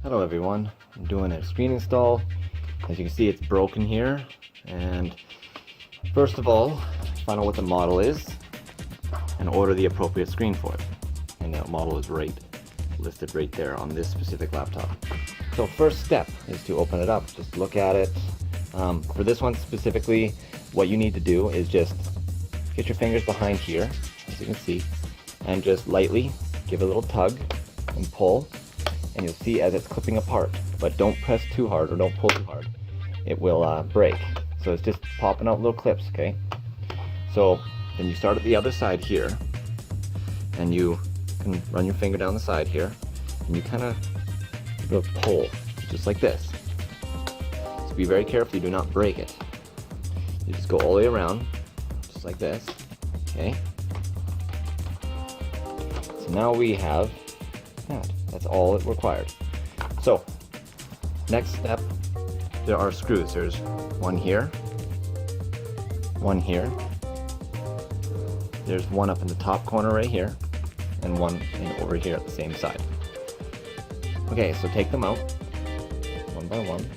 Hello everyone, I'm doing a screen install. As you can see, it's broken here, and first of all, find out what the model is and order the appropriate screen for it. And that model is listed right there on this specific laptop. So first step is to open it up, just look at it. For this one specifically, what you need to do is just get your fingers behind here, as you can see, and just lightly give a little tug and pull. And you'll see as it's clipping apart, but don't press too hard or don't pull too hard. It will break. So it's just popping out little clips, okay? So then you start at the other side here, and you can run your finger down the side here, and you kind of pull, just like this. So be very careful you do not break it. You just go all the way around, just like this, okay? So now we have that. That's all it required. So, next step, there are screws. There's one here, one here, there's one up in the top corner right here, and one over here at the same side. Okay, so take them out, one by one.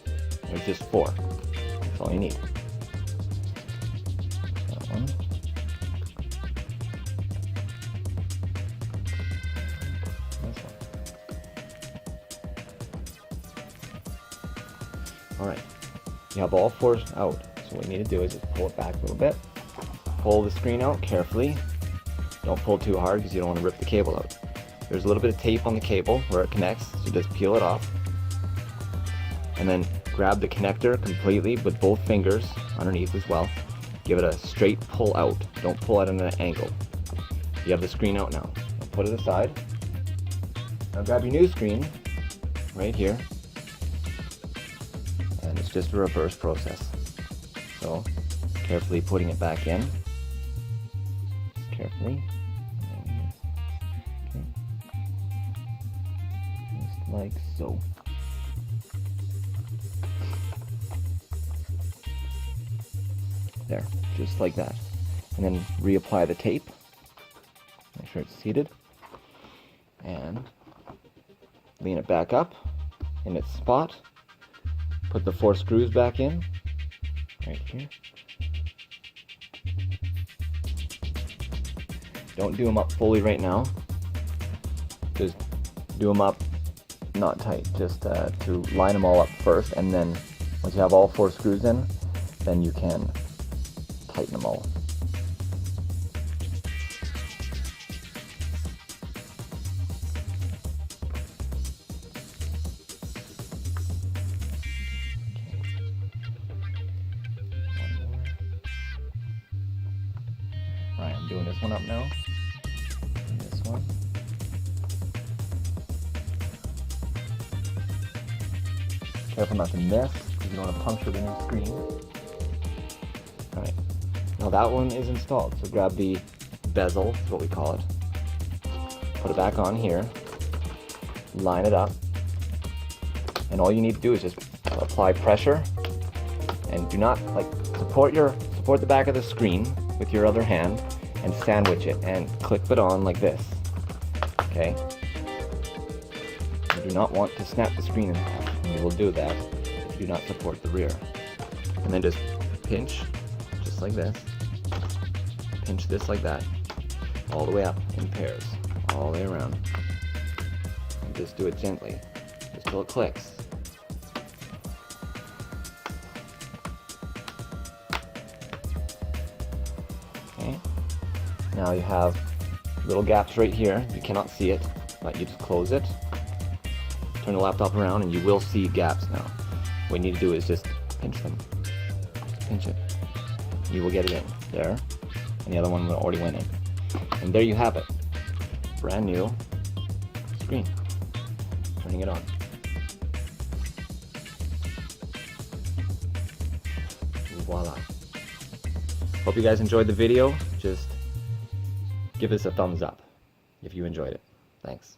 There's just 4. That's all you need. That one. Alright, you have all 4 out, so what you need to do is just pull it back a little bit. Pull the screen out carefully. Don't pull too hard because you don't want to rip the cable out. There's a little bit of tape on the cable where it connects, so just peel it off. And then grab the connector completely with both fingers underneath as well. Give it a straight pull out. Don't pull it at an angle. You have the screen out now. Put it aside. Now grab your new screen right here. And it's just a reverse process. So, carefully putting it back in. Carefully. Okay. Just like so. There, just like that. And then reapply the tape. Make sure it's seated. And lean it back up in its spot. Put the 4 screws back in, right here. Don't do them up fully right now. Just do them up not tight, just to line them all up first, and then once you have all 4 screws in, then you can tighten them all. Alright, I'm doing this one up now. And this one. Careful not to miss, because you don't want to puncture the new screen. Alright, now that one is installed, so grab the bezel, is what we call it. Put it back on here. Line it up. And all you need to do is just apply pressure. And do not, support the back of the screen with your other hand and sandwich it and clip it on like this. Okay? You do not want to snap the screen in half, and you will do that if you do not support the rear. And then just pinch, just like this. Pinch this like that, all the way up in pairs, all the way around. And just do it gently, just till it clicks. Okay. Now you have little gaps right here. You cannot see it, but you just close it. Turn the laptop around and you will see gaps now. What you need to do is just pinch them. Just pinch it. You will get it in there. And the other one already went in. And there you have it. Brand new screen. Turning it on. Voila. Hope you guys enjoyed the video. Just give us a thumbs up if you enjoyed it. Thanks.